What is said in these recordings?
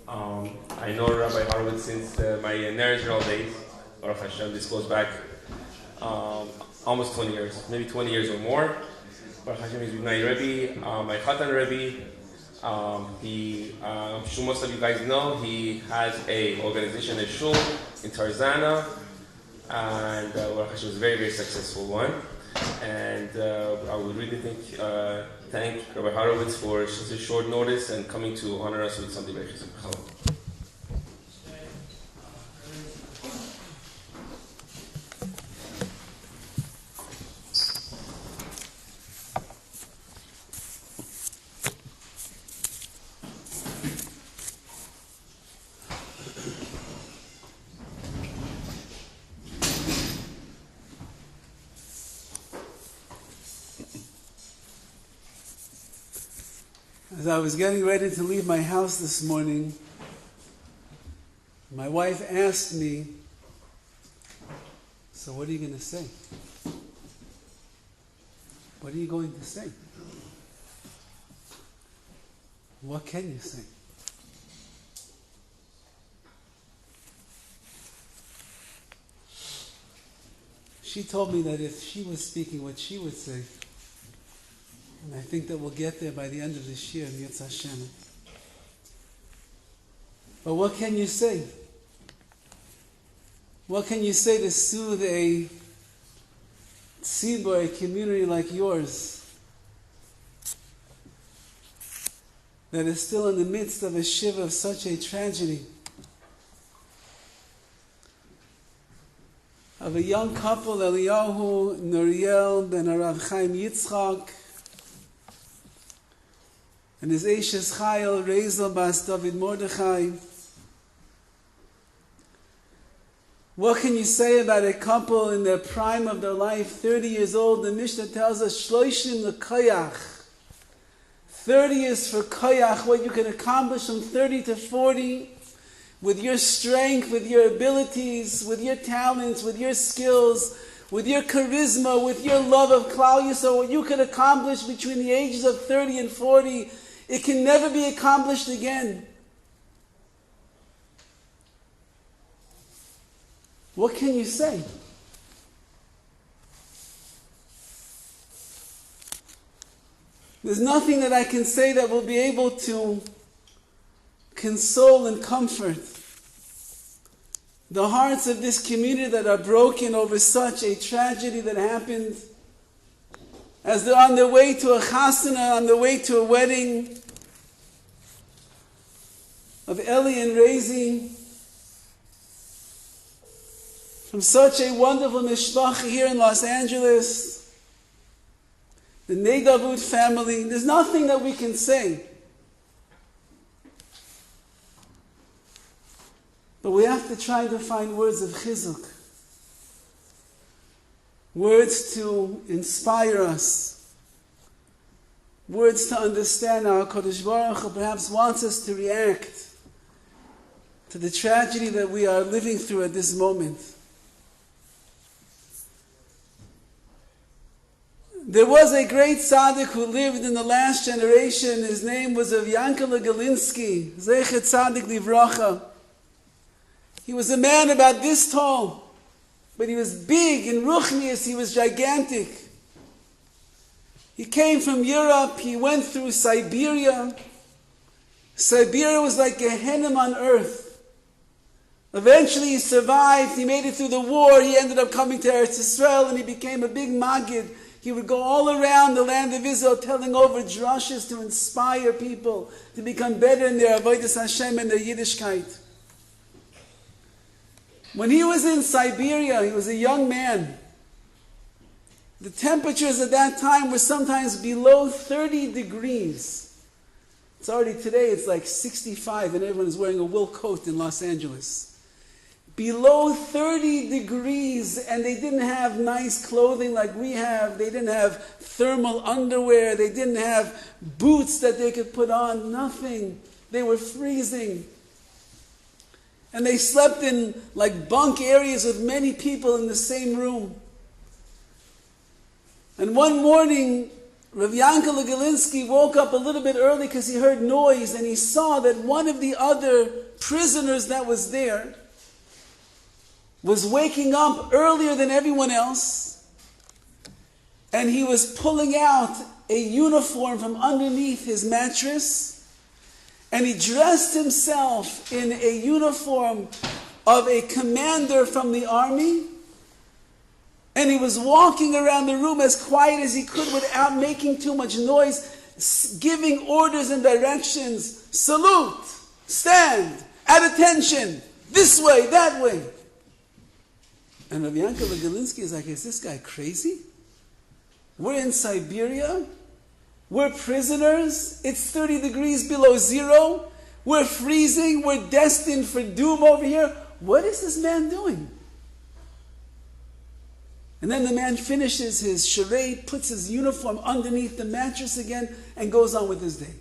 I know Rabbi Horowitz since my National days. Baruch Hashem, this goes back almost 20 years, maybe 20 years or more. Baruch Hashem, he's my Rebbe, my Chatan Rebbe. I'm sure most of you guys know, he has a organization, a shul in Tarzana, and Baruch Hashem was a very, very successful one. And I would really thank Rabbi Horowitz for such a short notice and coming to honor us with something very special. As I was getting ready to leave my house this morning, my wife asked me, "So what are you going to say? What are you going to say? What can you say?" She told me that if she was speaking, what she would say. And I think that we'll get there by the end of this year, Yitz Hashem. But what can you say? What can you say to soothe a tzibur, a community like yours, that is still in the midst of a shiva of such a tragedy? Of a young couple, Eliyahu, Nuriel, ben Arav Chaim Yitzchak, and his Eishes Chayil, Raizy bas David Mordechai. What can you say about a couple in their prime of their life, 30 years old? The Mishnah tells us, Shloishim l'koyach. 30 is for koyach, what you can accomplish from 30 to 40, with your strength, with your abilities, with your talents, with your skills, with your charisma, with your love of Klal Yisrael, what you can accomplish between the ages of 30 and 40, it can never be accomplished again. What can you say? There's nothing that I can say that will be able to console and comfort the hearts of this community that are broken over such a tragedy that happened, as they're on their way to a chasana, on their way to a wedding of Eli and Raizy, from such a wonderful mishpacha here in Los Angeles, the Naydavoud family. There's nothing that we can say. But we have to try to find words of chizuk, words to inspire us, words to understand how HaKadosh Baruch Hu perhaps wants us to react to the tragedy that we are living through at this moment. There was a great tzaddik who lived in the last generation. His name was of Yankele Galinsky, Zecher Tzaddik Livracha. He was a man about this tall, but he was big in Ruchnius, he was gigantic. He came from Europe, he went through Siberia. Siberia was like Gehenna on earth. Eventually he survived, he made it through the war, he ended up coming to Eretz Yisrael and he became a big Maggid. He would go all around the land of Israel telling over drushes to inspire people to become better in their Avodas Hashem and their Yiddishkeit. When he was in Siberia, he was a young man. The temperatures at that time were sometimes below 30 degrees. It's already today, it's like 65 and everyone is wearing a wool coat in Los Angeles. Below 30 degrees, and they didn't have nice clothing like we have. They didn't have thermal underwear. They didn't have boots that they could put on. Nothing. They were freezing. And they slept in like bunk areas with many people in the same room. And one morning, Rav Yankel Galinsky woke up a little bit early because he heard noise, and he saw that one of the other prisoners that was there was waking up earlier than everyone else, and he was pulling out a uniform from underneath his mattress, and he dressed himself in a uniform of a commander from the army, and he was walking around the room as quiet as he could without making too much noise, giving orders and directions. Salute, stand, at attention, this way, that way. And Rav Yankel Galinsky is like, is this guy crazy? We're in Siberia. We're prisoners. It's 30 degrees below zero. We're freezing. We're destined for doom over here. What is this man doing? And then the man finishes his charade, puts his uniform underneath the mattress again, and goes on with his day.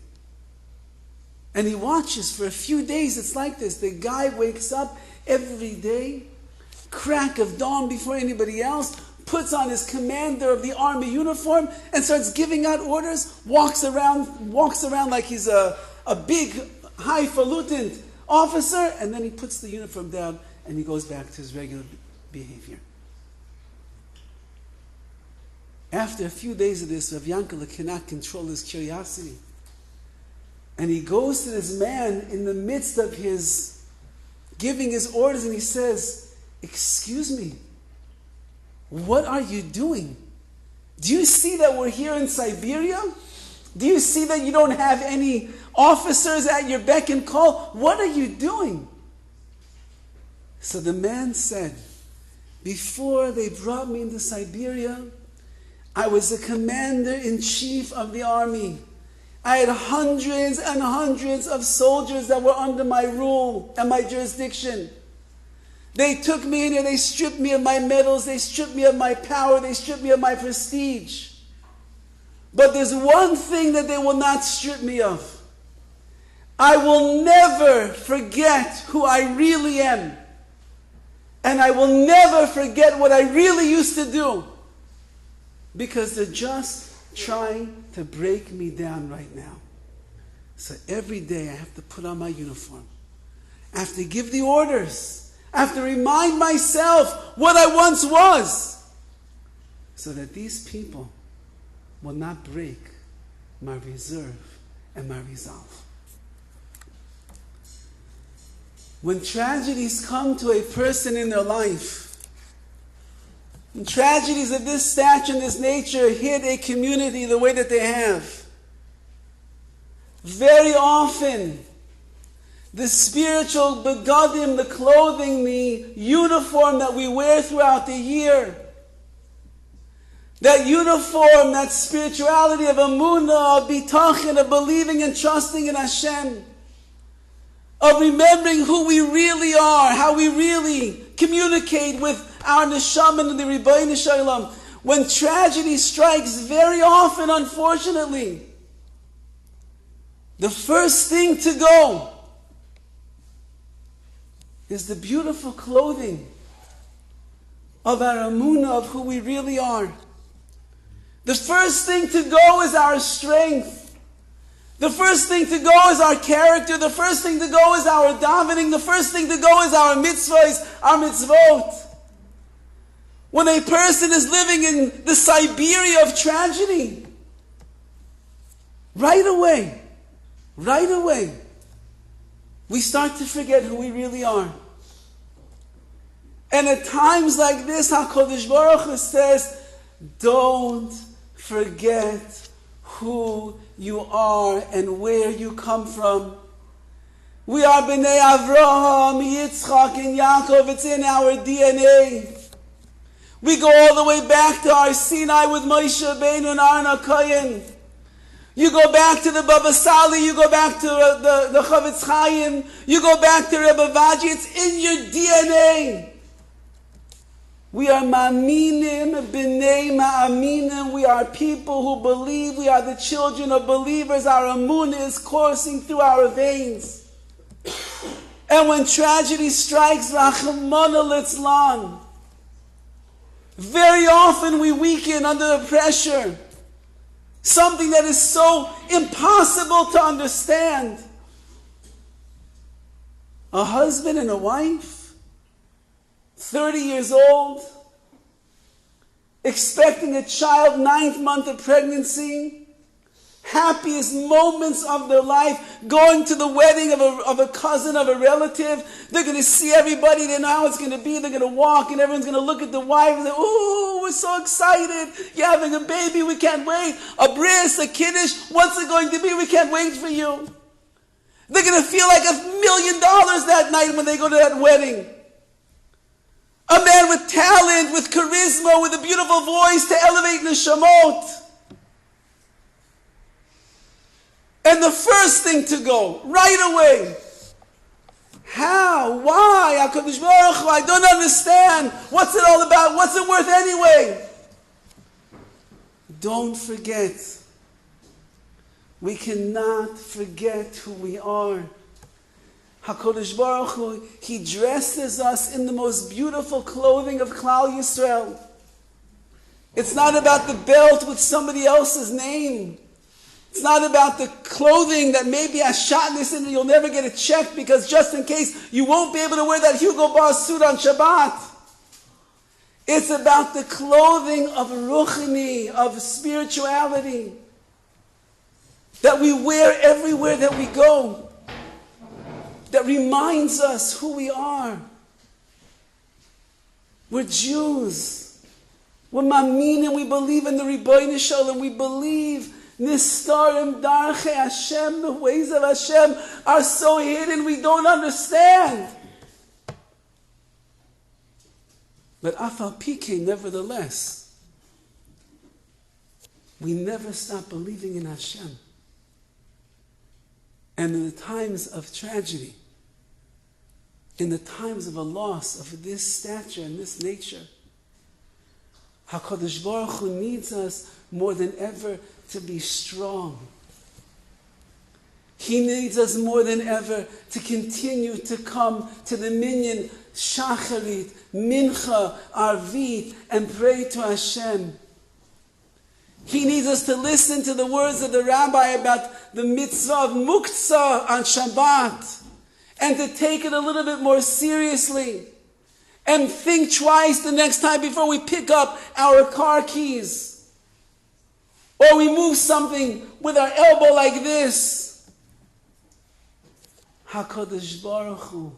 And he watches for a few days. It's like this. The guy wakes up every day, crack of dawn before anybody else, puts on his commander of the army uniform, and starts giving out orders, walks around like he's a big, highfalutin officer, and then he puts the uniform down and he goes back to his regular behavior. After a few days of this, Rav Yankel cannot control his curiosity. And he goes to this man in the midst of his giving his orders, and he says, "Excuse me, what are you doing? Do you see that we're here in Siberia? Do you see that you don't have any officers at your beck and call? What are you doing?" So the man said, "Before they brought me into Siberia, I was the commander-in-chief of the army. I had hundreds and hundreds of soldiers that were under my rule and my jurisdiction. They took me in and they stripped me of my medals, they stripped me of my power, they stripped me of my prestige. But there's one thing that they will not strip me of. I will never forget who I really am. And I will never forget what I really used to do. Because they're just trying to break me down right now. So every day I have to put on my uniform. I have to give the orders. I have to remind myself what I once was. So that these people will not break my reserve and my resolve." When tragedies come to a person in their life, when tragedies of this stature and this nature hit a community the way that they have, very often the spiritual begadim, the clothing, the uniform that we wear throughout the year, that uniform, that spirituality of Emunah, of bitachon, of believing and trusting in Hashem, of remembering who we really are, how we really communicate with our neshama and the Rebbeinu Shalom. When tragedy strikes, very often, unfortunately, the first thing to go is the beautiful clothing of our Emunah, of who we really are. The first thing to go is our strength. The first thing to go is our character. The first thing to go is our davening. The first thing to go is our mitzvahs, our mitzvot. When a person is living in the Siberia of tragedy, right away, we start to forget who we really are. And at times like this, HaKadosh Baruch Hu says, don't forget who you are and where you come from. We are B'nai Avraham, Yitzchak, and Yaakov. It's in our DNA. We go all the way back to our Sinai with Moshe Rabbeinu and Aaron HaKohen. You go back to the Baba Sali, you go back to the Chavetz Chaim, you go back to Rebbe Vaji. It's in your DNA. We are Ma'aminim, B'nai Ma'aminim. We are people who believe. We are the children of believers. Our Emunah is coursing through our veins. And when tragedy strikes, Rachmana litzlan, very often we weaken under the pressure. Something that is so impossible to understand. A husband and a wife, 30 years old, expecting a child, 9th month of pregnancy, happiest moments of their life, going to the wedding of a cousin, of a relative. They're going to see everybody. They know how it's going to be. They're going to walk and everyone's going to look at the wife and say, ooh, we're so excited. You're having a baby. We can't wait. A bris, a kiddush. What's it going to be? We can't wait for you. They're going to feel like $1 million that night when they go to that wedding. A man with talent, with charisma, with a beautiful voice to elevate neshamot. And the first thing to go, right away. How? Why? HaKadosh Baruch Hu, I don't understand. What's it all about? What's it worth anyway? Don't forget. We cannot forget who we are. HaKadosh Baruch Hu, He dresses us in the most beautiful clothing of Klal Yisrael. It's not about the belt with somebody else's name. It's not about the clothing that maybe has shotness in it. You'll never get it checked because just in case you won't be able to wear that Hugo Boss suit on Shabbat. It's about the clothing of ruchni, of spirituality, that we wear everywhere that we go, that reminds us who we are. We're Jews. We're Ma'aminim. We believe in the Ribono Shalom. We believe Nistarim Darchei Hashem, the ways of Hashem are so hidden we don't understand. But Afal Pike, nevertheless, we never stop believing in Hashem. And in the times of tragedy, in the times of a loss of this stature and this nature, HaKadosh Baruch Hu needs us more than ever to be strong. He needs us more than ever to continue to come to the minyan, shacharit, mincha, arvit, and pray to Hashem. He needs us to listen to the words of the rabbi about the mitzvah of muktzah on Shabbat, and to take it a little bit more seriously, and think twice the next time before we pick up our car keys. Or we move something with our elbow like this. HaKadosh Baruch Hu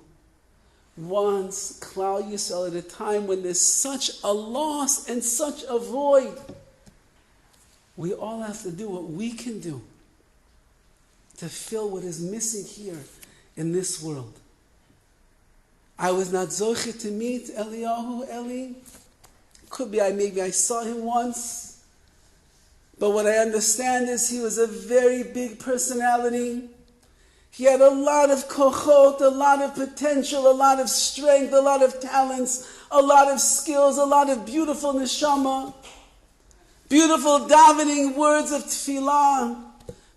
wants Klal Yisrael at a time when there's such a loss and such a void. We all have to do what we can do to fill what is missing here in this world. I was not zoche to meet Eliyahu Eli. Could be maybe I saw him once. But what I understand is he was a very big personality. He had a lot of kochot, a lot of potential, a lot of strength, a lot of talents, a lot of skills, a lot of beautiful neshama, beautiful davening words of tefillah,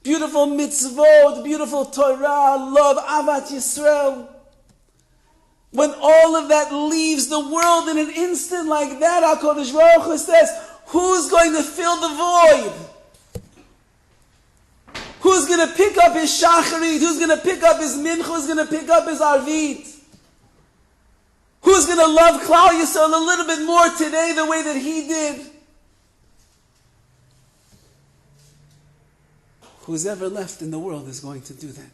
beautiful mitzvot, beautiful Torah, love, avat Yisrael. When all of that leaves the world in an instant like that, HaKadosh Baruch Hu says, who's going to fill the void? Who's going to pick up his shacharit? Who's going to pick up his mincha? Who's going to pick up his arvit? Who's going to love Klal Yisrael a little bit more today the way that he did? Who's ever left in the world is going to do that.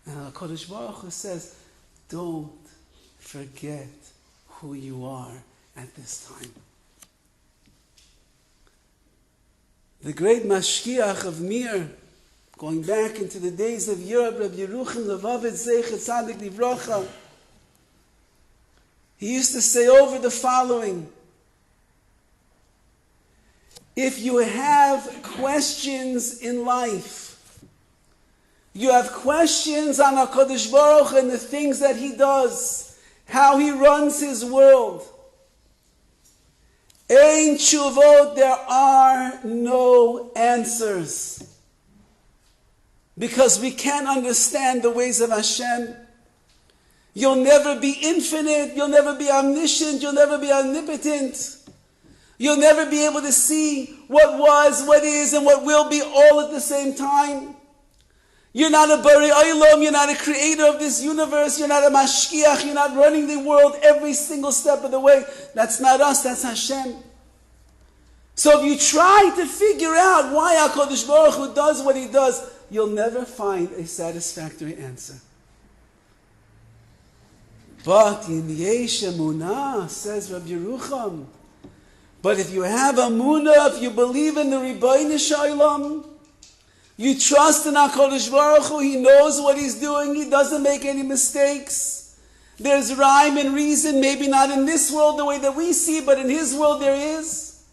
And HaKadosh Baruch Hu says, don't forget who you are at this time. The great Mashiach of Mir, going back into the days of Europe, Rabbi Yeruchim Levavit Zeichet Tzadik Livrocha, he used to say over the following: if you have questions in life, you have questions on HaKadosh Baruch Hu and the things that He does, how He runs His world, Ein tshuvot, there are no answers. Because we can't understand the ways of Hashem. You'll never be infinite, you'll never be omniscient, you'll never be omnipotent. You'll never be able to see what was, what is, and what will be all at the same time. You're not a Bari Olam, you're not a creator of this universe, you're not a Mashiach, you're not running the world every single step of the way. That's not us, that's Hashem. So if you try to figure out why HaKadosh Baruch Hu does what He does, you'll never find a satisfactory answer. But in Yesh Emunah, says Rabbi Yerucham, but if you have Emunah, if you believe in the Ribono Shel Olam, you trust in HaKadosh Baruch Hu, He knows what He's doing, He doesn't make any mistakes. There's rhyme and reason, maybe not in this world the way that we see, but in His world there is.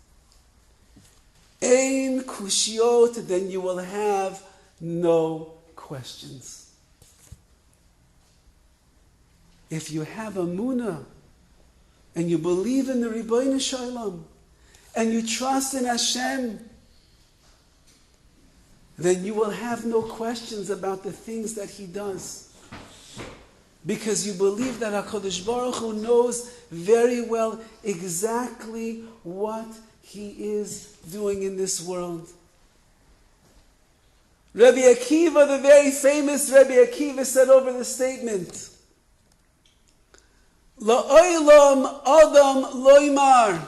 Ein kushiot, then you will have no questions. If you have Emunah, and you believe in the Ribono Shel Olam, and you trust in Hashem, then you will have no questions about the things that He does. Because you believe that HaKadosh Baruch Hu knows very well exactly what He is doing in this world. Rabbi Akiva, the very famous Rabbi Akiva, said over the statement, La'olam Adam loymar.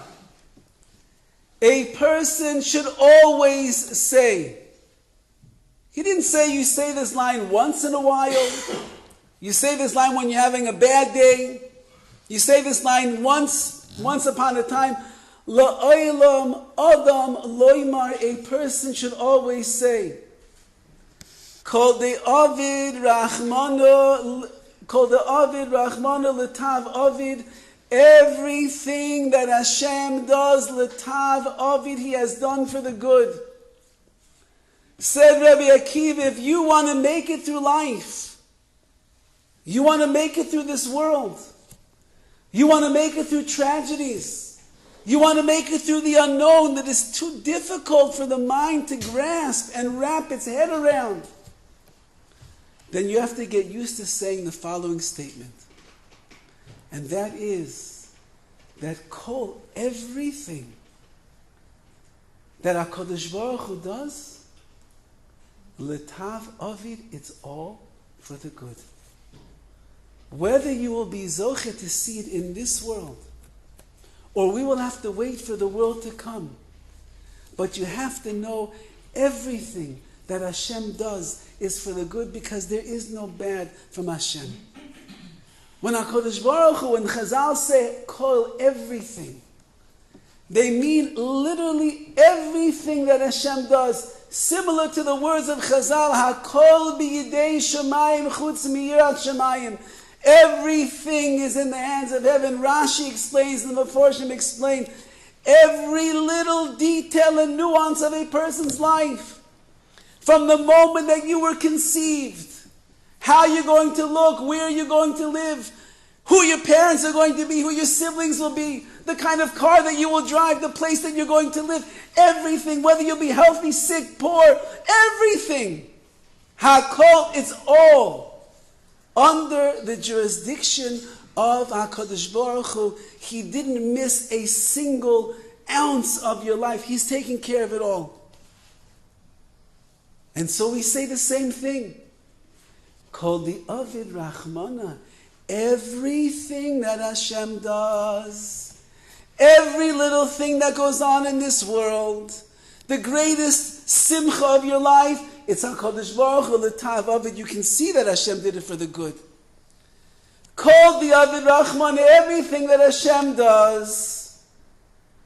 A person should always say. He didn't say you say this line once in a while. You say this line when you're having a bad day. You say this line once upon a time. La'olam Adam loymar. A person should always say. Kol de'avid rachmano. Called the Avid, Rahmana Letav Avid. Everything that Hashem does, Letav Avid, He has done for the good. Said Rabbi Akiva, if you want to make it through life, you want to make it through this world, you want to make it through tragedies, you want to make it through the unknown that is too difficult for the mind to grasp and wrap its head around, then you have to get used to saying the following statement. And that is that everything that HaKadosh Baruch Hu does, Letav Avid, it's all for the good. Whether you will be zoche to see it in this world, or we will have to wait for the world to come, but you have to know everything that Hashem does is for the good, because there is no bad from Hashem. When HaKadosh Baruch Hu, when Chazal say kol everything, they mean literally everything that Hashem does, similar to the words of Chazal, HaKol b'yidei shamayim chutz miyirat shamayim. Everything is in the hands of heaven. Rashi explains, and the Meforshim explain, every little detail and nuance of a person's life. From the moment that you were conceived, how you're going to look, where you're going to live, who your parents are going to be, who your siblings will be, the kind of car that you will drive, the place that you're going to live, everything, whether you'll be healthy, sick, poor, everything. Hakol, it's all under the jurisdiction of HaKadosh Baruch Hu. He didn't miss a single ounce of your life. He's taking care of it all. And so we say the same thing. Kol the Avid Rachmana. Everything that Hashem does, every little thing that goes on in this world, the greatest simcha of your life, it's HaKadosh Baruch Hu, Letav Avid. You can see that Hashem did it for the good. Kol the Avid Rachmana. Everything that Hashem does.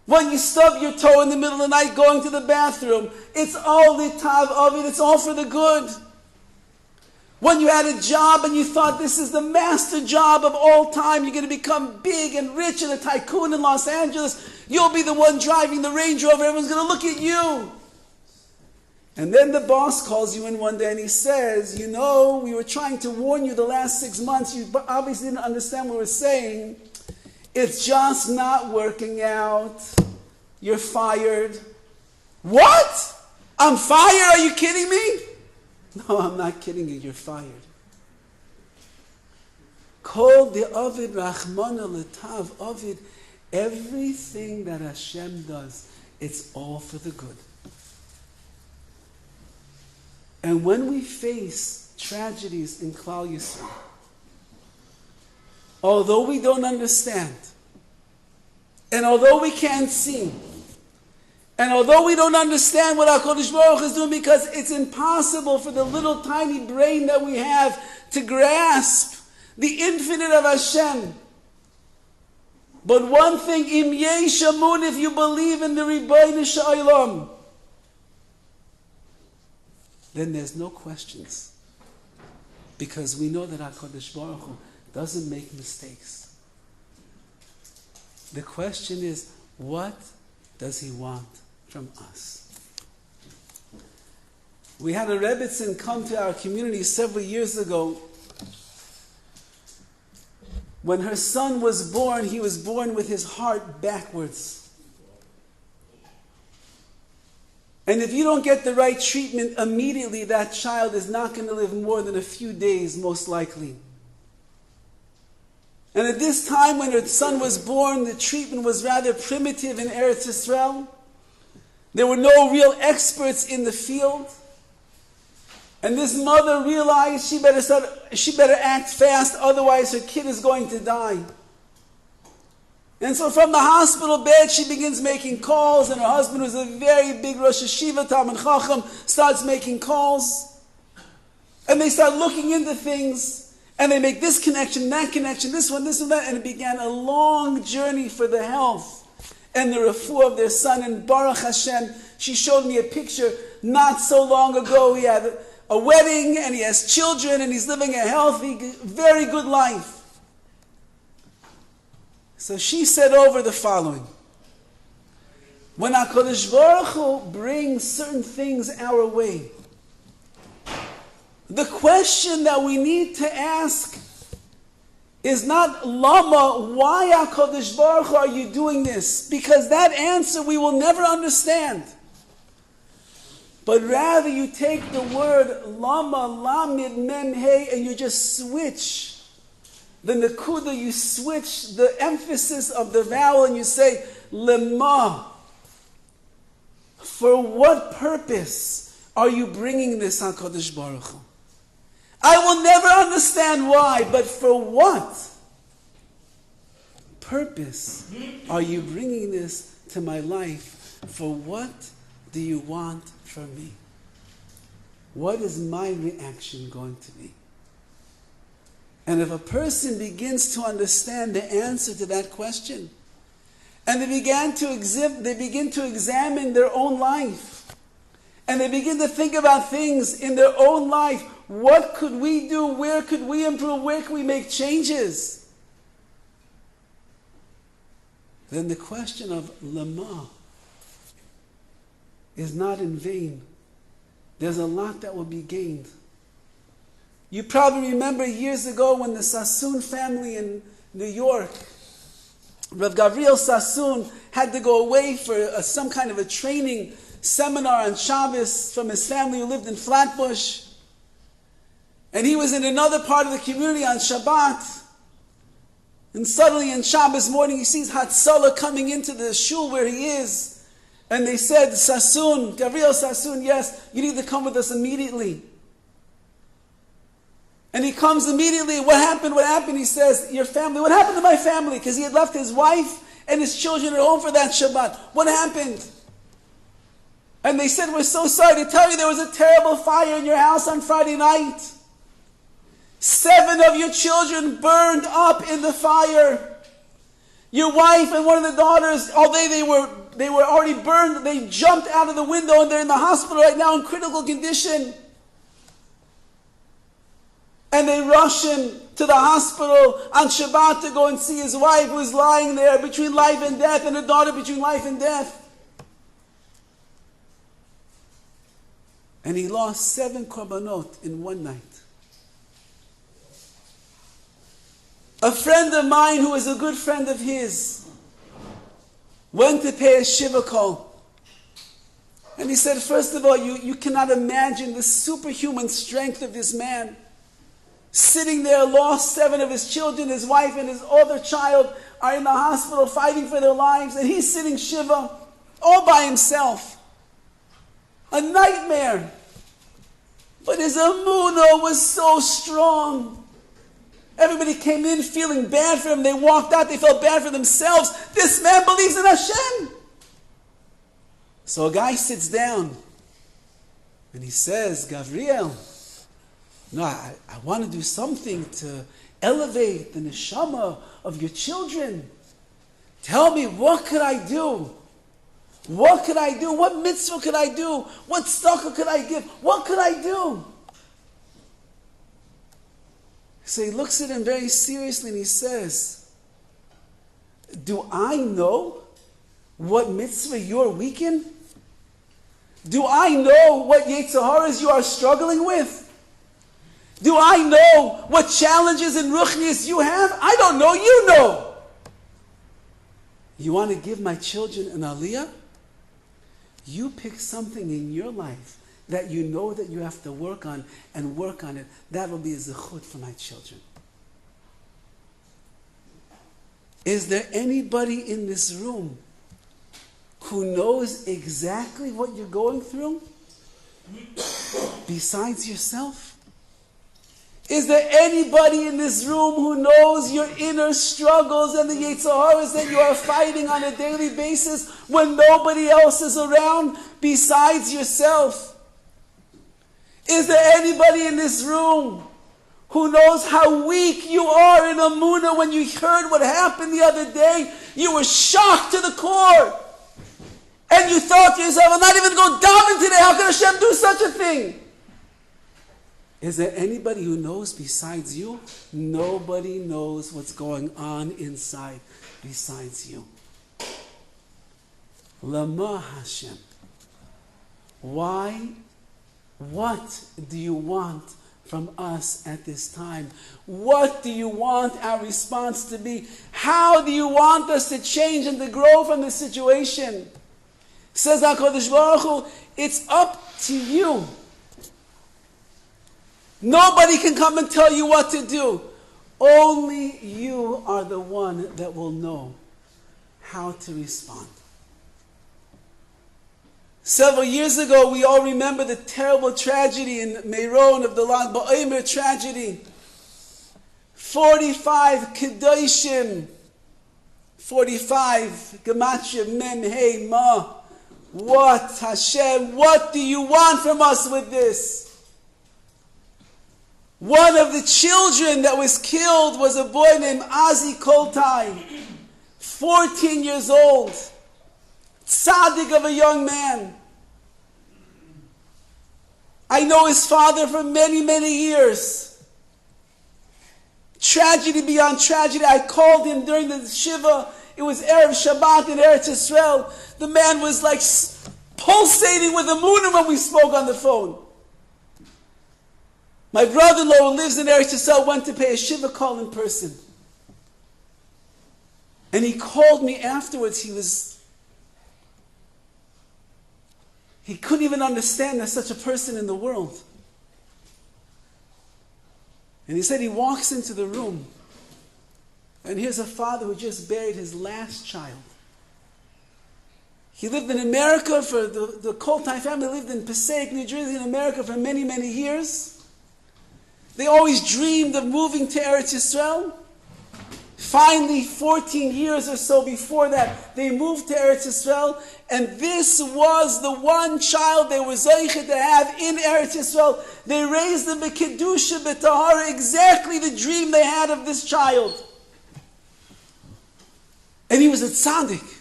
When you stub your toe in the middle of the night going to the bathroom, it's all Letav Avid, it's all for the good. When you had a job and you thought this is the master job of all time, you're going to become big and rich and a tycoon in Los Angeles, you'll be the one driving the Range Rover, everyone's going to look at you. And then the boss calls you in one day and he says, you know, we were trying to warn you the last 6 months, you obviously didn't understand what we were saying. It's just not working out. You're fired. What? I'm fired? Are you kidding me? No, I'm not kidding you. You're fired. Kol de Avid Rachmana Letav Avid. Everything that Hashem does, it's all for the good. And when we face tragedies in Klal Yisrael, although we don't understand, and although we can't see, and although we don't understand what HaKadosh Baruch Hu is doing, because it's impossible for the little tiny brain that we have to grasp the infinite of Hashem. But one thing, im yesh emunah, if you believe in the Ribono Shel Olam, then there's no questions. Because we know that HaKadosh Baruch Hu doesn't make mistakes. The question is, what does He want from us? We had a Rebbitzin come to our community several years ago. When her son was born, he was born with his heart backwards. And if you don't get the right treatment immediately, that child is not going to live more than a few days, most likely. And at this time when her son was born, the treatment was rather primitive in Eretz Yisrael. There were no real experts in the field. And this mother realized she better act fast, otherwise her kid is going to die. And so from the hospital bed, she begins making calls, and her husband, who's a very big Rosh Hashiva, Talmid Chacham, starts making calls. And they start looking into things, and they make this connection, that connection, this one, that, and it began a long journey for the health and the refuah of their son. And Baruch Hashem, she showed me a picture not so long ago. He had a wedding, and he has children, and he's living a healthy, very good life. So she said over the following: when HaKadosh Baruch Hu brings certain things our way, the question that we need to ask is not Lama, why HaKadosh Baruch Hu are you doing this? Because that answer we will never understand. But rather you take the word Lama, Lamid, Mem, Hey, and you just switch the Nakuda, you switch the emphasis of the vowel, and you say Lema. For what purpose are you bringing this, HaKadosh Baruch Hu? I will never understand why, but for what purpose are you bringing this to my life? For what do you want from me? What is my reaction going to be? And if a person begins to understand the answer to that question, and they begin to examine their own life, and they begin to think about things in their own life, what could we do? Where could we improve? Where can we make changes? Then the question of Lema is not in vain. There's a lot that will be gained. You probably remember years ago when the Sassoon family in New York, Rav Gavriel Sassoon, had to go away for some kind of a training seminar on Shabbos from his family who lived in Flatbush. And he was in another part of the community on Shabbat. And suddenly on Shabbos morning he sees Hatzalah coming into the shul where he is. And they said, Sassoon, Gavriel Sassoon, yes, you need to come with us immediately. And he comes immediately. What happened? What happened? He says, your family. What happened to my family? Because he had left his wife and his children at home for that Shabbat. What happened? And they said, we're so sorry to tell you there was a terrible fire in your house on Friday night. 7 of your children burned up in the fire. Your wife and one of the daughters, although they were already burned, they jumped out of the window and they're in the hospital right now in critical condition. And they rush him to the hospital on Shabbat to go and see his wife who is lying there between life and death, and her daughter between life and death. And he lost 7 korbanot in one night. A friend of mine who is a good friend of his went to pay a shiva call. And he said, first of all, you cannot imagine the superhuman strength of this man. sitting there, lost 7 of his children, his wife and his other child are in the hospital fighting for their lives, and he's sitting Shiva, all by himself. A nightmare. But his Emunah was so strong. Everybody came in feeling bad for him. They walked out, they felt bad for themselves. This man believes in Hashem. So a guy sits down and he says, Gabriel, no, I want to do something to elevate the neshama of your children. Tell me, what could I do? What could I do? What mitzvah could I do? What tzedakah could I give? What could I do? So he looks at him very seriously and he says, do I know what mitzvah you're weak in? Do I know what Yetzaharas you are struggling with? Do I know what challenges and ruchnias you have? I don't know, you know. You want to give my children an aliyah? You pick something in your life that you know that you have to work on and work on it. That will be a zechut for my children. Is there anybody in this room who knows exactly what you're going through besides yourself? Is there anybody in this room who knows your inner struggles and the Yetzaharas that you are fighting on a daily basis when nobody else is around besides yourself? Is there anybody in this room who knows how weak you are in Emunah? When you heard what happened the other day, you were shocked to the core. And you thought to yourself, I'm not even going to daven today. How can Hashem do such a thing? Is there anybody who knows besides you? Nobody knows what's going on inside besides you. Lama Hashem. Why? What do you want from us at this time? What do you want our response to be? How do you want us to change and to grow from this situation? Says HaKadosh Baruch Hu, it's up to you. Nobody can come and tell you what to do. Only you are the one that will know how to respond. Several years ago, we all remember the terrible tragedy in Meron of the Lag BaOmer tragedy. 45 Kedoshim, 45 Gematria Mem Hey Ma. What, Hashem, what do you want from us with this? One of the children that was killed was a boy named Azi Koltai, 14 years old, tzaddik of a young man. I know his father for many, many years. Tragedy beyond tragedy. I called him during the Shiva. It was Erev Shabbat in Eretz Yisrael. The man was like pulsating with Emunah when we spoke on the phone. My brother-in-law who lives in Eretz Yisrael went to pay a Shiva call in person. And he called me afterwards. He couldn't even understand there's such a person in the world. And he said he walks into the room, and here's a father who just buried his last child. He lived in America for the Koltai family lived in Passaic, New Jersey, in America for many, many years. They always dreamed of moving to Eretz Yisrael. Finally, 14 years or so before that, they moved to Eretz Yisrael, and this was the one child they were zeicha to have in Eretz Yisrael. They raised him b'kedusha, b'tahara, exactly the dream they had of this child. And he was a tzaddik.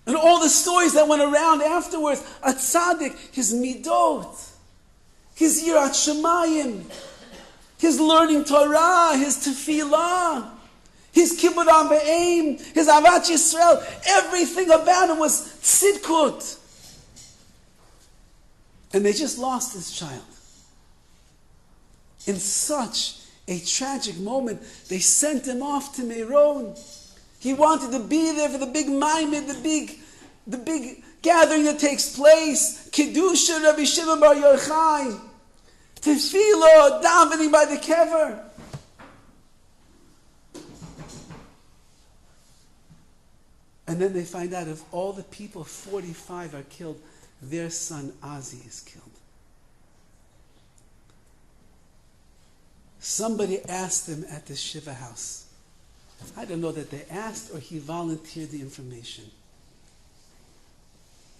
And all the stories that went around afterwards, a tzaddik, his midot, his yirat shamayim, his learning Torah, his tefillah, his kibbud am his avat Yisrael, everything about him was tzidkut. And they just lost this child. In such a tragic moment, they sent him off to Meron. He wanted to be there for the big maimed, the big gathering that takes place, Kedusha Rabbi Shimon Bar Yochai. tefillah, davening by the kever. And then they find out if all the people, 45 are killed, their son Azi is killed. Somebody asked him at the Shiva house. I don't know that they asked or he volunteered the information.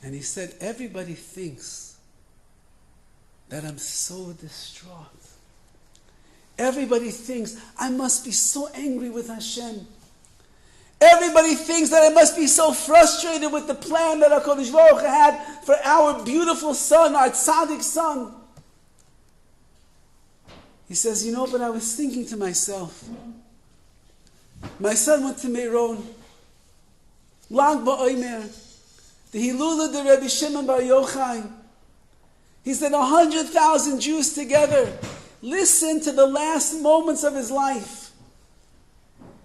And he said, everybody thinks that I'm so distraught. Everybody thinks I must be so angry with Hashem. Everybody thinks that I must be so frustrated with the plan that HaKadosh Baruch Hu had for our beautiful son, our tzaddik son. He says, but I was thinking to myself, my son went to Meron, Lag BaOmer, the Hilula de Rebbe Shimon Bar Yochai. He said 100,000 Jews together. Listen to the last moments of his life.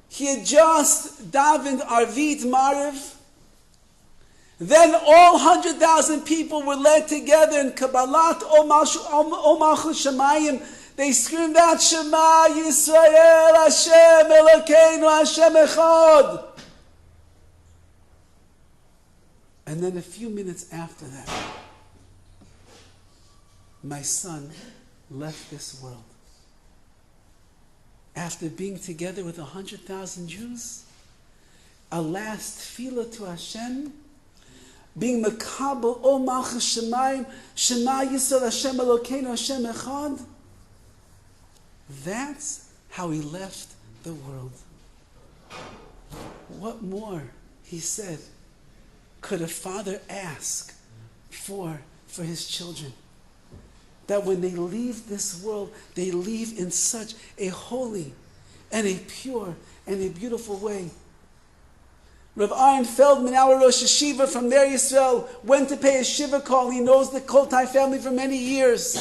He had just davened Arvit Mariv. Then all 100,000 people were led together in Kabbalat Malchus Shemayim. They screamed out, Shema Yisrael, Hashem Elokeinu, Hashem Echad. And then a few minutes after that, my son left this world. After being together with 100,000 Jews, a last tefillah to Hashem, being Mekabel O Malchus Shemayim, Shema Yisrael Hashem Elokeinu Hashem Echad. That's how he left the world. What more, he said, could a father ask for his children? That when they leave this world, they leave in such a holy and a pure and a beautiful way. Rav Aaron Feldman, our Rosh Yeshiva from Ner Yisrael, went to pay a Shiva call. He knows the Koltai family for many years.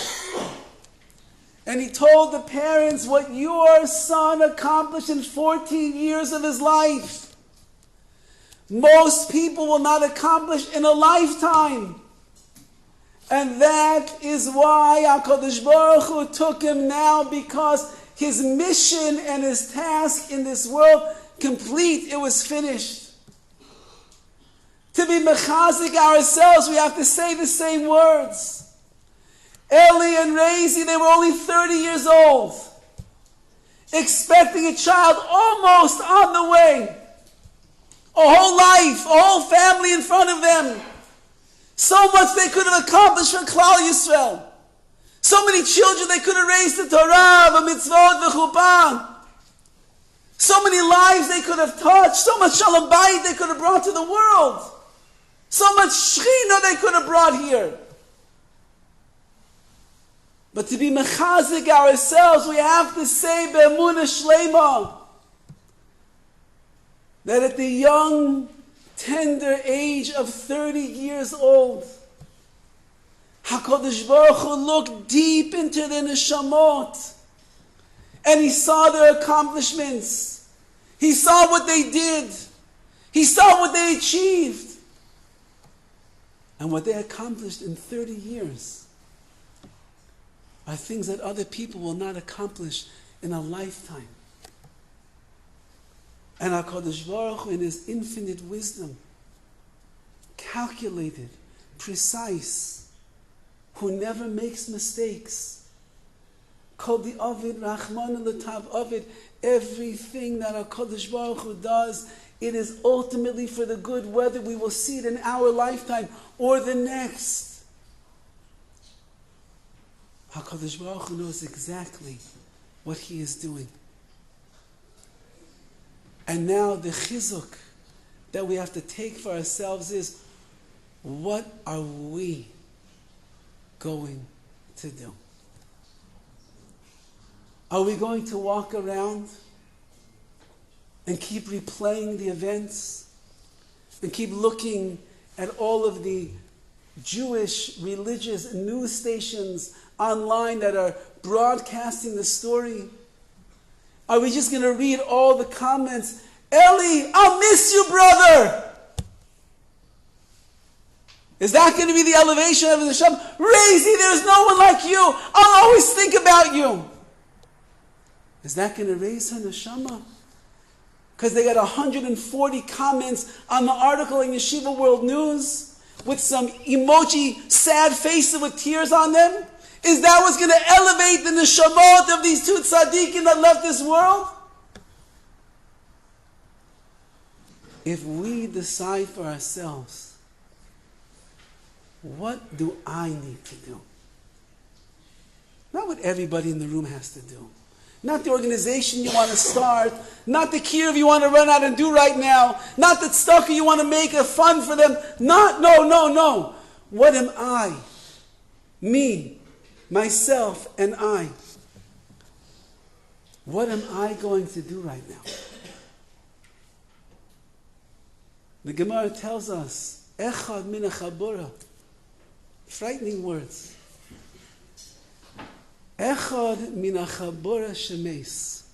And he told the parents what your son accomplished in 14 years of his life. Most people will not accomplish in a lifetime. And that is why HaKadosh Baruch Hu took him now, because his mission and his task in this world complete, it was finished. To be mechazik ourselves, we have to say the same words. Eli and Raizy, they were only 30 years old, expecting a child almost on the way. A whole life, a whole family in front of them. So much they could have accomplished for Klal Yisrael. So many children they could have raised to Torah, mitzvot, v'chupah. So many lives they could have touched. So much shalom bayit they could have brought to the world. So much shechina they could have brought here. But to be mechazik ourselves, we have to say be'emunah shleima that at the young, tender age of 30 years old, HaKadosh Baruch Hu looked deep into their neshamot, and he saw their accomplishments. He saw what they did. He saw what they achieved. And what they accomplished in 30 years are things that other people will not accomplish in a lifetime. And HaKadosh Baruch Hu, in his infinite wisdom, calculated, precise, who never makes mistakes, called the Ovid, Rahman L'tav Ovid, everything that HaKadosh Baruch Hu does, it is ultimately for the good, whether we will see it in our lifetime or the next. HaKadosh Baruch Hu knows exactly what he is doing. And now the chizuk that we have to take for ourselves is, what are we going to do? Are we going to walk around and keep replaying the events and keep looking at all of the Jewish religious news stations online that are broadcasting the story? Are we just going to read all the comments? Eli, I'll miss you, brother. Is that going to be the elevation of the neshama? Raizy, there's no one like you. I'll always think about you. Is that going to raise her neshama? Because they got 140 comments on the article in Yeshiva World News with some emoji, sad faces with tears on them? Is that what's going to elevate the neshamot of these two tzaddikim that left this world? If we decide for ourselves, what do I need to do? Not what everybody in the room has to do. Not the organization you want to start. Not the kiruv you want to run out and do right now. Not the tzedakah you want to make a fund for them. No. What am I? Me, myself, and I. What am I going to do right now? The Gemara tells us, Echad min achabura. Frightening words. Echad min achabura shemes.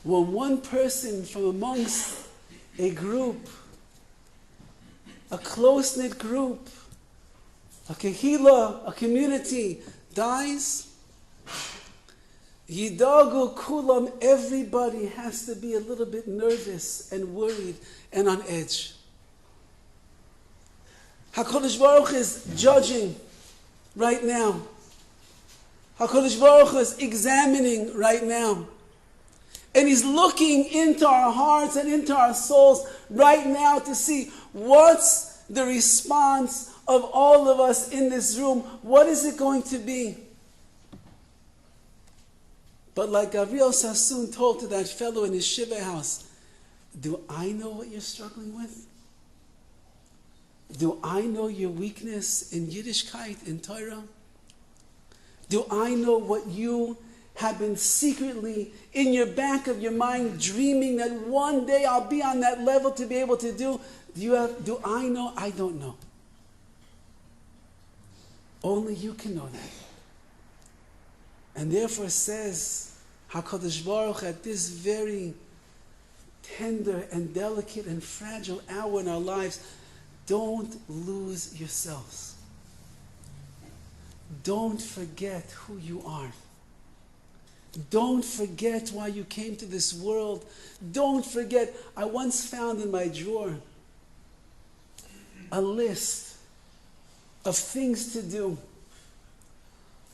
When one person from amongst a group, a close-knit group, a kehila, a community, dies, yidagu kulam, everybody has to be a little bit nervous and worried and on edge. HaKadosh Baruch Hu is judging right now. HaKadosh Baruch Hu is examining right now. And He's looking into our hearts and into our souls right now to see what's the response of all of us in this room. What is it going to be? But like Gabriel Sassoon told to that fellow in his shiva house, do I know what you're struggling with? Do I know your weakness in Yiddishkeit, in Torah? Do I know what you have been secretly in your back of your mind dreaming that one day I'll be on that level to be able to do? Do I know? I don't know. Only you can know that. And therefore says HaKadosh Baruch Hu at this very tender and delicate and fragile hour in our lives, don't lose yourselves. Don't forget who you are. Don't forget why you came to this world. Don't forget. I once found in my drawer a list of things to do.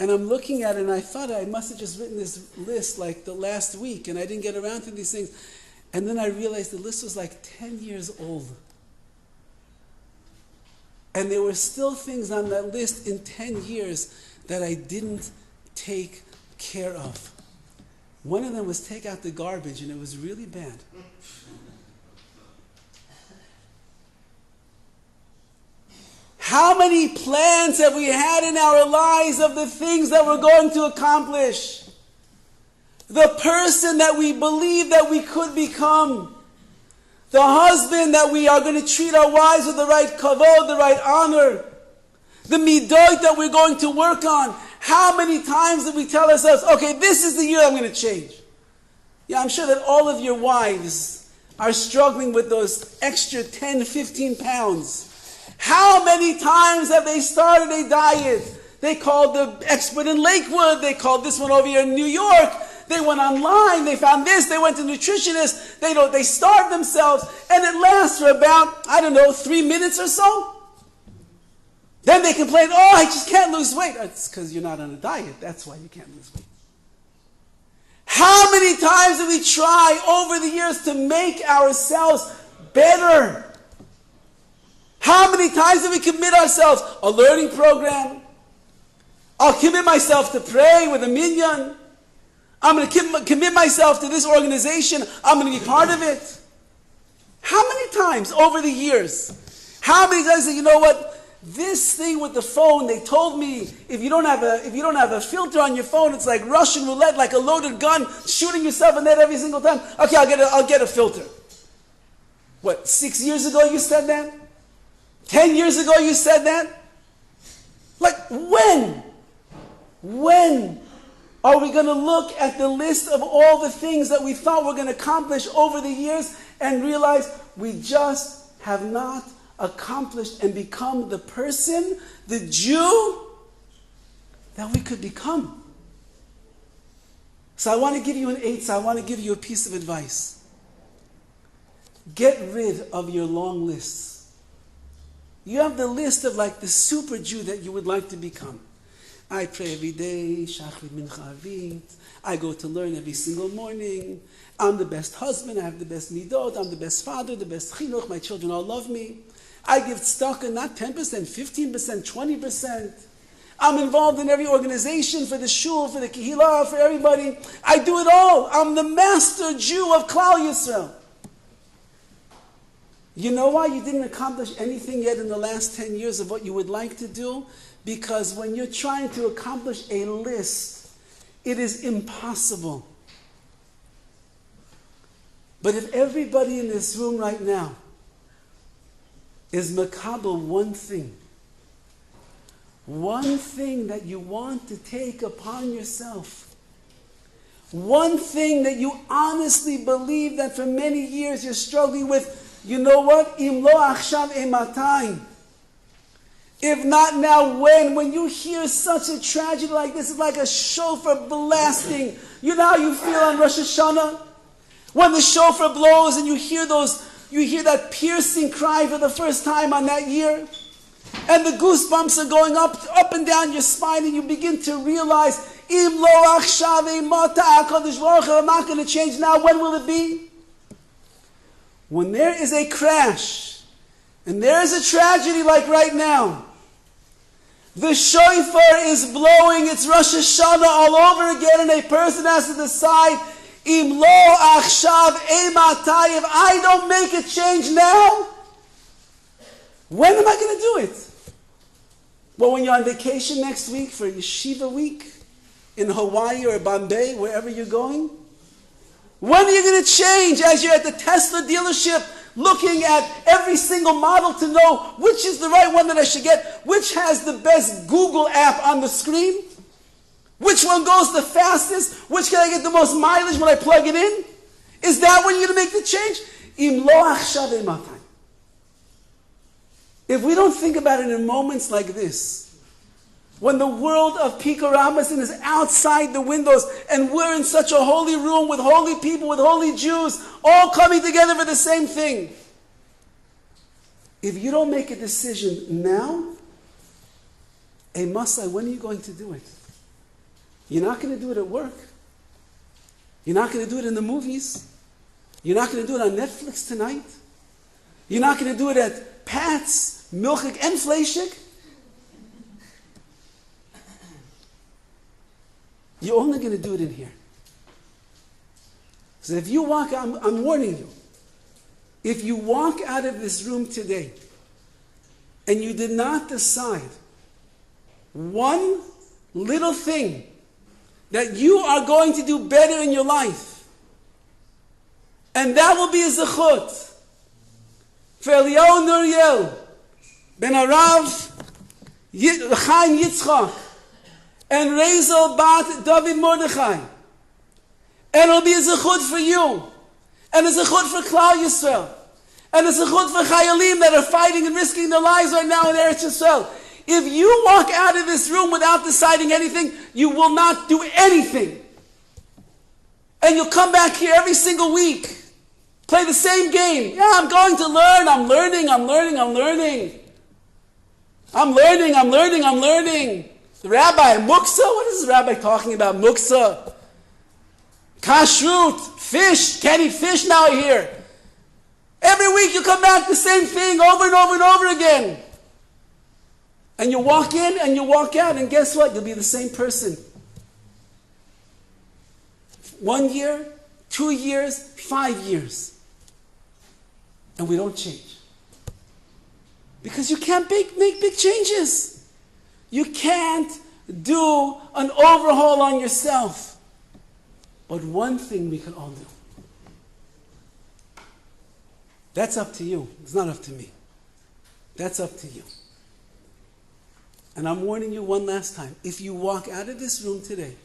And I'm looking at it and I thought I must have just written this list like the last week and I didn't get around to these things. And then I realized the list was like 10 years old. And there were still things on that list in 10 years that I didn't take care of. One of them was take out the garbage, and it was really bad. How many plans have we had in our lives of the things that we're going to accomplish? The person that we believe that we could become. The husband that we are going to treat our wives with the right kavod, the right honor. The midot that we're going to work on. How many times did we tell ourselves, okay, this is the year I'm going to change? Yeah, I'm sure that all of your wives are struggling with those extra 10, 15 pounds. How many times have they started a diet? They called the expert in Lakewood. They called this one over here in New York. They went online, they found this, they went to nutritionists, they starved themselves, and it lasts for about, 3 minutes or so. Then they complain, I just can't lose weight. It's because you're not on a diet, that's why you can't lose weight. How many times do we try over the years to make ourselves better? How many times do we commit ourselves? A learning program. I'll commit myself to pray with a minyan. I'm going to commit myself to this organization. I'm going to be part of it. How many times over the years? How many times you know what? This thing with the phone, they told me if you don't have a filter on your phone, it's like Russian roulette, like a loaded gun, shooting yourself in that every single time. Okay, I'll get a filter. What, 6 years ago you said that? 10 years ago you said that? Like when? When are we going to look at the list of all the things that we thought we're going to accomplish over the years and realize we just have not accomplish and become the person, the Jew, that we could become. So I want to give you an eitzah, I want to give you a piece of advice. Get rid of your long lists. You have the list of like the super Jew that you would like to become. I pray every day, Shachrit Mincha Arvit. I go to learn every single morning. I'm the best husband, I have the best midot, I'm the best father, the best chinuch, my children all love me. I give tzedakah not 10%, 15%, 20%. I'm involved in every organization for the shul, for the kehillah, for everybody. I do it all. I'm the master Jew of Klal Yisrael. You know why you didn't accomplish anything yet in the last 10 years of what you would like to do? Because when you're trying to accomplish a list, it is impossible. But if everybody in this room right now is makabel one thing that you want to take upon yourself, one thing that you honestly believe that for many years you're struggling with, you know what? Im lo achshav ematayim. If not now, when? When you hear such a tragedy like this, it's like a shofar blasting. You know how you feel on Rosh Hashanah? When the shofar blows and you hear that piercing cry for the first time on that year, and the goosebumps are going up and down your spine, and you begin to realize, Im lo achshav emata HaKadosh Baruch Hu, I'm not going to change now. When will it be? When there is a crash, and there is a tragedy like right now, the shofar is blowing, it's Rosh Hashanah all over again, and a person has to decide, Im lo achshav ematay, if I don't make a change now, when am I going to do it? Well, when you're on vacation next week for Yeshiva week in Hawaii or Bombay, wherever you're going? When are you going to change as you're at the Tesla dealership looking at every single model to know which is the right one that I should get, which has the best Google app on the screen, which one goes the fastest, which can I get the most mileage when I plug it in? Is that when you're going to make the change? Im lo achshav ematay. If we don't think about it in moments like this, when the world of Pika Ramasin is outside the windows and we're in such a holy room with holy people, with holy Jews, all coming together for the same thing. If you don't make a decision now, Masai, when are you going to do it? You're not going to do it at work. You're not going to do it in the movies. You're not going to do it on Netflix tonight. You're not going to do it at Pat's, Milchik, and Fleishik. You're only going to do it in here. So if you walk, I'm warning you, if you walk out of this room today and you did not decide one little thing that you are going to do better in your life, and that will be a zechut for Eliyahu Nuriel ben Arav Chaim Yitzchak and Raizy bat David Mordechai, and it'll be a zechut for you, and a zechut for Klal Yisrael, and a zechut for Chayalim that are fighting and risking their lives right now in Eretz Yisrael. If you walk out of this room without deciding anything, you will not do anything. And you'll come back here every single week, play the same game. Yeah, I'm going to learn, I'm learning. The rabbi, muksa? What is the rabbi talking about, muksa? Kashrut, fish, can't eat fish now here. Every week you come back the same thing over and over and over again. And you walk in and you walk out, and guess what? You'll be the same person. 1 year, 2 years, 5 years. And we don't change. Because you can't make big changes. You can't do an overhaul on yourself. But one thing we can all do. That's up to you. It's not up to me. That's up to you. And I'm warning you one last time. If you walk out of this room today,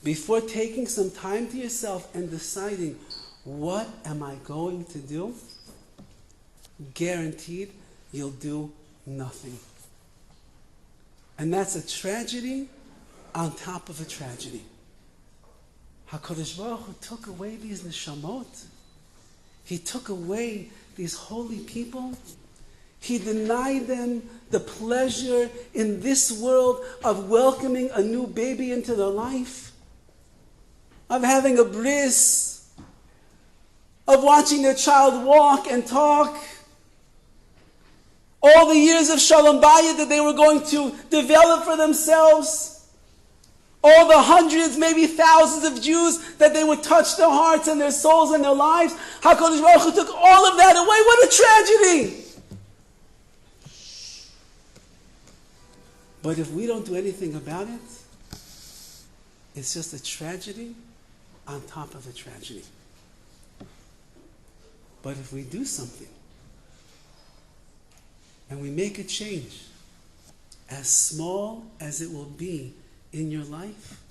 before taking some time to yourself and deciding, what am I going to do? guaranteed you'll do nothing. And that's a tragedy on top of a tragedy. HaKadosh Baruch Hu took away these neshamot. He took away these holy people. He denied them the pleasure in this world of welcoming a new baby into their life, of having a bris, of watching their child walk and talk. All the years of Shalom Bayit that they were going to develop for themselves. All the hundreds, maybe thousands of Jews that they would touch their hearts and their souls and their lives. HaKadosh Baruch Hu took all of that away. What a tragedy! But if we don't do anything about it, it's just a tragedy on top of a tragedy. But if we do something, and we make a change, as small as it will be in your life,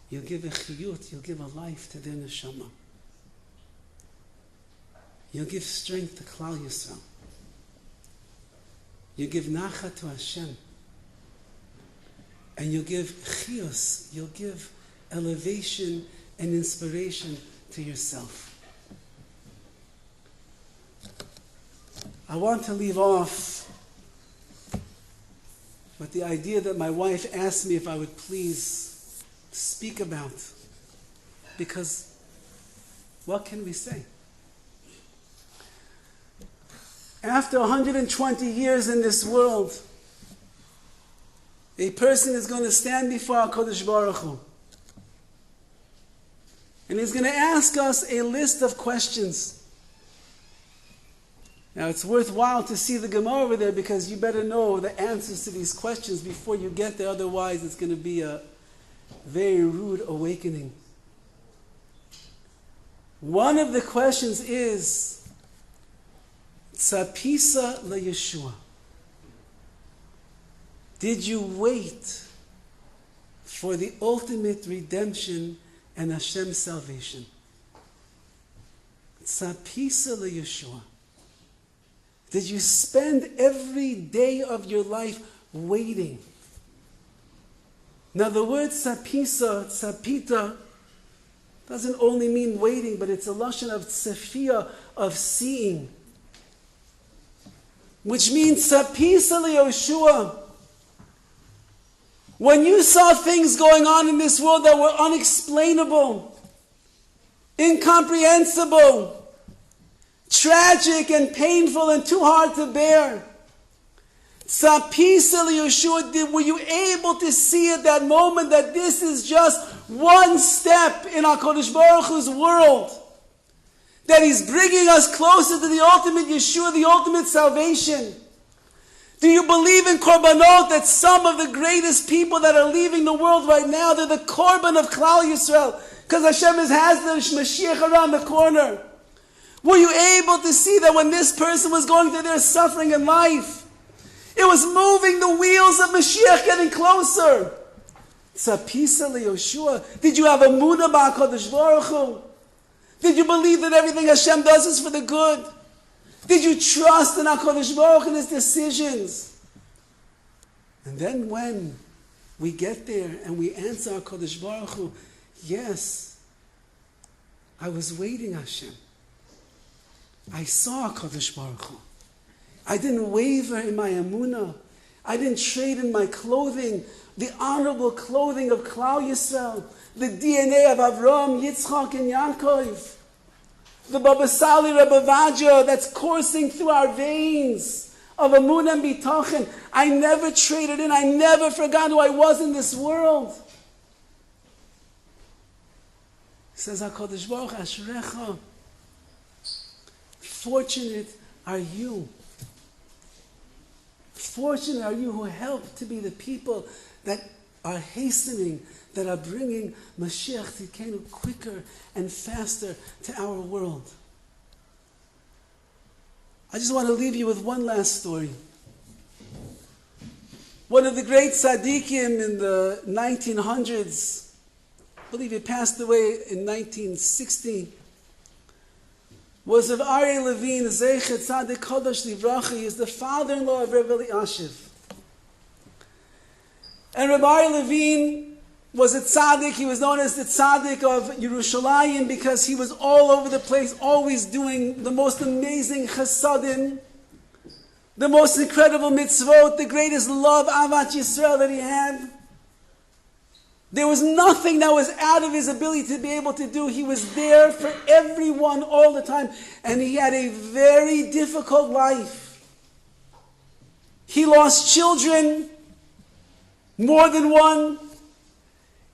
you'll give a chiyut, you'll give a life to their neshama. You'll give strength to Klal Yisrael. You give nachat to Hashem. And you'll give chiyus, you'll give elevation and inspiration to yourself. I want to leave off with the idea that my wife asked me if I would please speak about. Because what can we say? After 120 years in this world, a person is going to stand before HaKadosh Baruch Hu. And he's going to ask us a list of questions. Now, it's worthwhile to see the Gemara over there because you better know the answers to these questions before you get there. Otherwise, it's going to be a very rude awakening. One of the questions is, Tzapisa leYeshua. Did you wait for the ultimate redemption and Hashem's salvation? Tzapisa leYeshua. Did you spend every day of your life waiting? Now the word tzapisa, tzapita, doesn't only mean waiting, but it's a lashon of tzefia, of seeing. Which means tzapisa leYeshua. When you saw things going on in this world that were unexplainable, incomprehensible, tragic and painful and too hard to bear, Tzapisa leYeshua, were you able to see at that moment that this is just one step in HaKadosh Baruch Hu's world? That He's bringing us closer to the ultimate Yeshua, the ultimate salvation? Do you believe in korbanot, that some of the greatest people that are leaving the world right now, they're the korban of Klal Yisrael, because Hashem has the Mashiach around the corner? Were you able to see that when this person was going through their suffering in life, it was moving the wheels of Mashiach getting closer? Tzapisa leYeshua. Did you have Emunah b'HaKadosh Baruch Hu? Did you believe that everything Hashem does is for the good? Did you trust in HaKadosh Baruch Hu and His decisions? And then when we get there and we answer HaKadosh Baruch Hu, yes, I was waiting, Hashem. I saw HaKadosh Baruch Hu. I didn't waver in my Emunah. I didn't trade in my clothing, the honorable clothing of Klal Yisrael, the DNA of Avraham, Yitzchak, and Yaakov, the Baba Sali Rebbe Vajra that's coursing through our veins of Emunah and Bitachon. I never traded in. I never forgot who I was in this world. Says HaKadosh Baruch Hu, Ashrecha. Fortunate are you. Fortunate are you who help to be the people that are hastening, that are bringing Mashiach Tzidkenu quicker and faster to our world. I just want to leave you with one last story. One of the great tzaddikim in the 1900s, I believe he passed away in 1960, was Rav Aryeh Levine, Zeichet Tzadik Kodesh Livracha. He is the father-in-law of Rav Eliashiv. And Rav Aryeh Levine was a tzaddik. He was known as the tzaddik of Yerushalayim because he was all over the place, always doing the most amazing chasadim, the most incredible mitzvot, the greatest love, Avat Yisrael, that he had. There was nothing that was out of his ability to be able to do. He was there for everyone all the time. And he had a very difficult life. He lost children, more than one.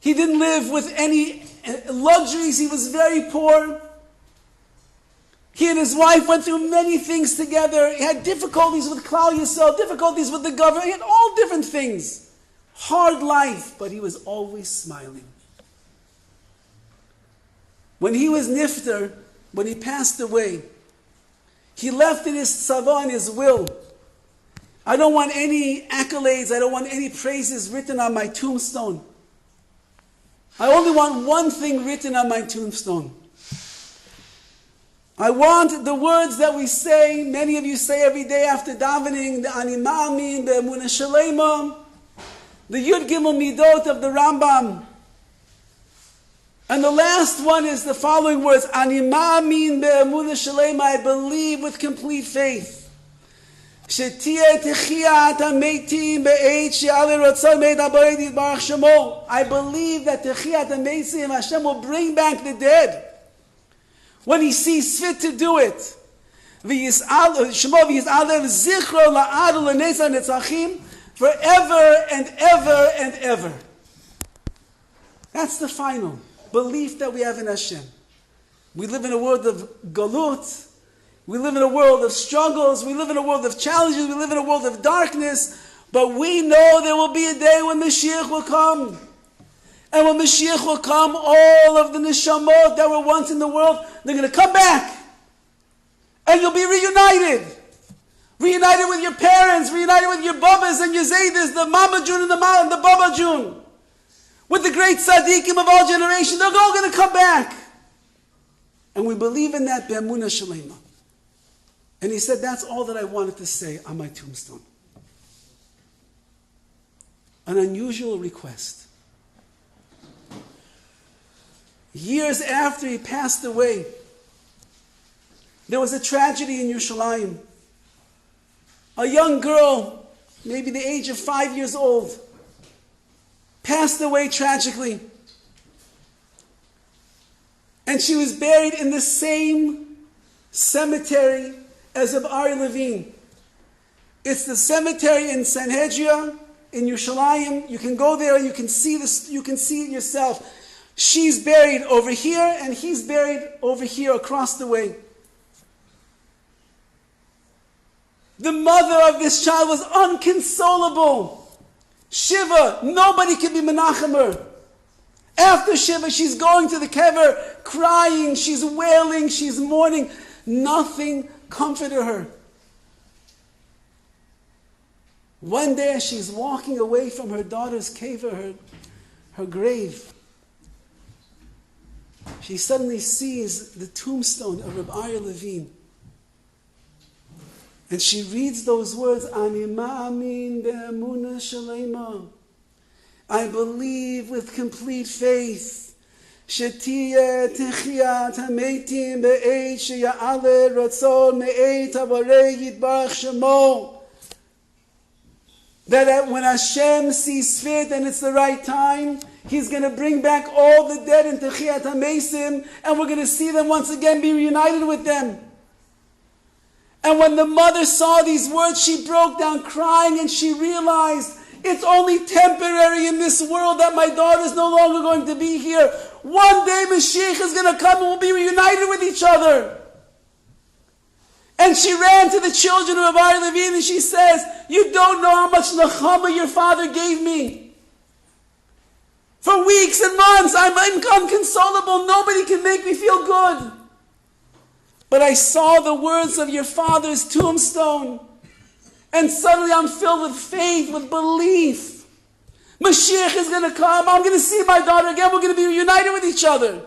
He didn't live with any luxuries. He was very poor. He and his wife went through many things together. He had difficulties with Klal Yisrael, difficulties with the government. He had all different things. Hard life, but he was always smiling. When he was nifter, when he passed away, he left in his tzava, in his will, I don't want any accolades, I don't want any praises written on my tombstone. I only want one thing written on my tombstone. I want the words that we say, many of you say every day after davening, the Ani Ma'amin, the Emunah Shalema, the Yud Gimel Midot of the Rambam. And the last one is the following words, Ani Ma'amin be'emunah shalema, I believe with complete faith. Shetiyeh techiyat hametim be'eit she'ale ratzon me'et haborei yitbarach shemo. I believe that techiyat hametim, Hashem will bring back the dead when He sees fit to do it. Shemo v'yis'alev zichro la'ad u'le'nesa netzachim, forever and ever and ever. That's the final belief that we have in Hashem. We live in a world of galut. We live in a world of struggles. We live in a world of challenges. We live in a world of darkness. But we know there will be a day when Mashiach will come. And when Mashiach will come, all of the neshamot that were once in the world, they're going to come back. And you'll be reunited. Reunited with your parents, reunited with your babas and your zaydas, the mama June and the baba June. With the great tzaddikim of all generations, they're all going to come back. And we believe in that be'emunah shalema. And he said, that's all that I wanted to say on my tombstone. An unusual request. Years after he passed away, there was a tragedy in Yerushalayim. A young girl, maybe the age of 5 years old, passed away tragically. And she was buried in the same cemetery as Rav Aryeh Levine. It's the cemetery in Sanhedria, in Yerushalayim. You can go there and you can see this, you can see it yourself. She's buried over here and he's buried over here across the way. The mother of this child was unconsolable. Shiva, nobody could be menachem her. After Shiva, she's going to the kever, crying, she's wailing, she's mourning. Nothing comforted her. One day, she's walking away from her daughter's kever, her grave. She suddenly sees the tombstone of Rav Aryeh Levine. And she reads those words, Ani ma'amin be'emunah shalema. I believe with complete faith. Shetiyeh techiyat hametim be'eit sheya'ale ratzon me'eit haborei yitbarach shemo. That when Hashem sees fit and it's the right time, He's going to bring back all the dead in techiyat hametim, and we're going to see them once again, be reunited with them. And when the mother saw these words, she broke down crying and she realized it's only temporary in this world that my daughter is no longer going to be here. One day Mashiach is going to come and we'll be reunited with each other. And she ran to the children of Rav Aryeh Levine and she says, you don't know how much nechama your father gave me. For weeks and months I'm inconsolable. Nobody can make me feel good. But I saw the words of your father's tombstone. And suddenly I'm filled with faith, with belief. Mashiach is going to come. I'm going to see my daughter again. We're going to be reunited with each other.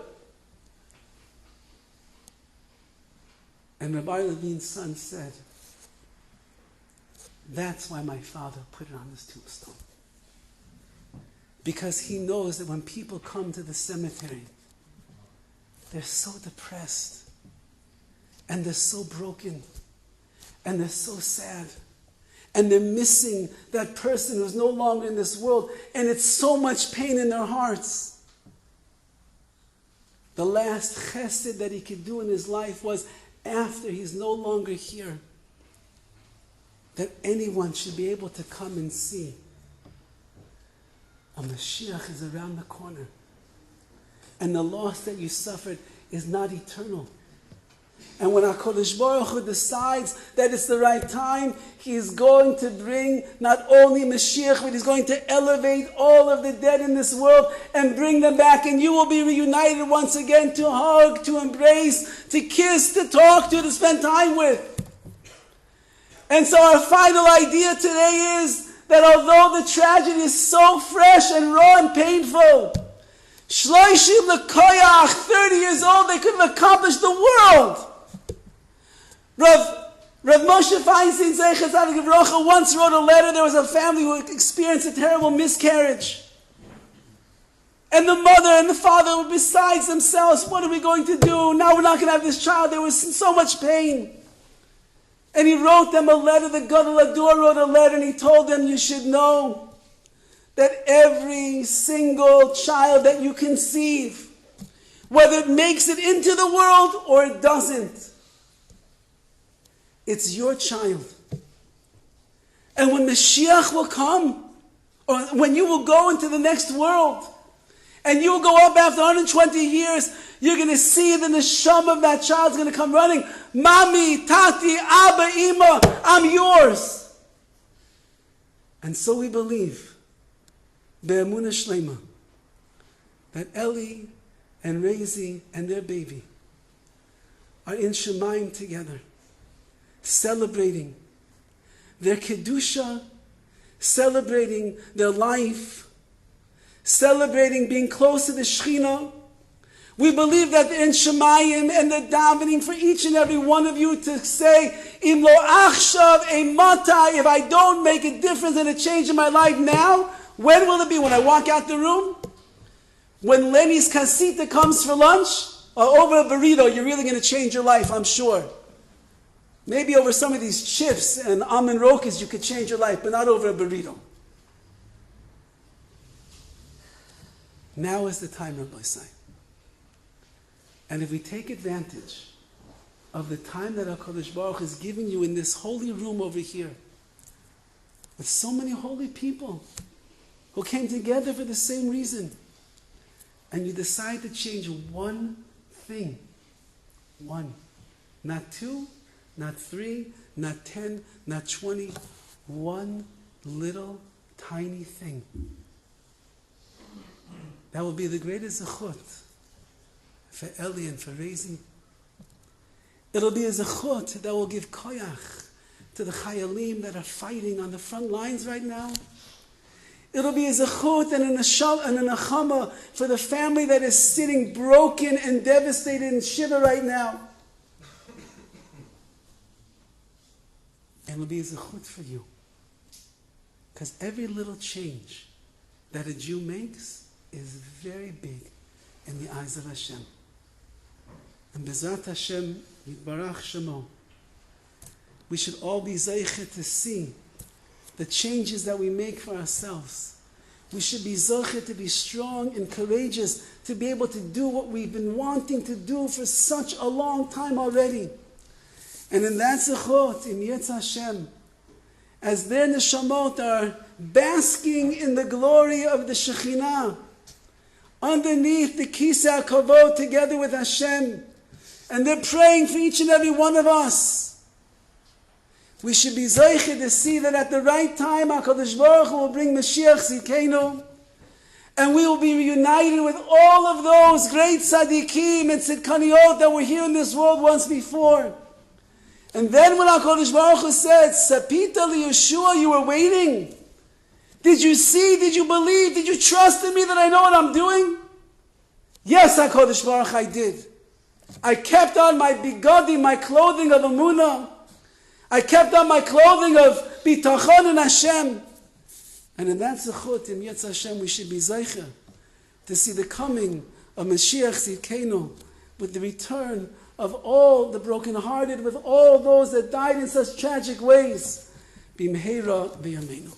And Rabbi Levine's son said, that's why my father put it on his tombstone. Because he knows that when people come to the cemetery, they're so depressed, and they're so broken, and they're so sad, and they're missing that person who's no longer in this world, and it's so much pain in their hearts. The last chesed that he could do in his life was, after he's no longer here, that anyone should be able to come and see a Mashiach is around the corner. And the loss that you suffered is not eternal. And when HaKadosh Baruch Hu decides that it's the right time, He is going to bring not only Mashiach, but He's going to elevate all of the dead in this world and bring them back. And you will be reunited once again to hug, to embrace, to kiss, to talk to spend time with. And so our final idea today is that although the tragedy is so fresh and raw and painful, Shloishim L'Koyach, 30 years old, they could have accomplished the world. Rav Moshe Feinstein Zeichet Tzadik Livrocha once wrote a letter. There was a family who experienced a terrible miscarriage. And the mother and the father were besides themselves. What are we going to do? Now we're not going to have this child. There was so much pain. And he wrote them a letter. The Gadol Ador wrote a letter, and he told them, you should know that every single child that you conceive, whether it makes it into the world or it doesn't, it's your child. And when Mashiach will come, or when you will go into the next world, and you will go up after 120 years, you're going to see the neshama of that child is going to come running. Mami, Tati, Abba, Ima, I'm yours. And so we believe, Emunah Shlema, that Eli and Raizy and their baby are in Shemayim together, celebrating their Kedusha, celebrating their life, celebrating being close to the Shekhinah. We believe that in Shemayim and the davening for each and every one of you to say, Im lo achshav eimatai, if I don't make a difference and a change in my life now, when will it be? When I walk out the room? When Lenny's kasita comes for lunch? Or over a burrito, you're really going to change your life, I'm sure. Maybe over some of these chips and almond rokas you could change your life, but not over a burrito. Now is the time, Rabbi Say. And if we take advantage of the time that HaKadosh Baruch is giving you in this holy room over here, with so many holy people who came together for the same reason, and you decide to change one thing, one, not two, not 3, not 10, not 20, one little tiny thing. That will be the greatest zechut for Eli and for Raizy. It'll be a zechut that will give koyach to the chayalim that are fighting on the front lines right now. It'll be a zechut and a nechama for the family that is sitting broken and devastated in shiva right now. And it'll be a zechut for you. Because every little change that a Jew makes is very big in the eyes of Hashem. And Bezrat Hashem, Yitbarach Shemo, we should all be zeichet to see the changes that we make for ourselves. We should be zeichet to be strong and courageous, to be able to do what we've been wanting to do for such a long time already. And in that zechut, in Yetz Hashem, as their neshamot are basking in the glory of the Shekhinah, underneath the Kisei HaKavod together with Hashem, and they're praying for each and every one of us, we should be zeiche to see that at the right time HaKadosh Baruch Hu will bring Mashiach Zikenu, and we will be reunited with all of those great tzaddikim and tzidkaniot that were here in this world once before. And then when HaKadosh Baruch Hu said, Sapita li Yeshua, you were waiting. Did you see? Did you believe? Did you trust in me that I know what I'm doing? Yes, HaKadosh Baruch I did. I kept on my bigodim, my clothing of Emunah. I kept on my clothing of bitachon and Hashem. And in that zechut, in Yetz Hashem, we should be zeicher to see the coming of Mashiach Tzidkenu, with the return of all the brokenhearted, with all those that died in such tragic ways. Bimheira v'yameinu.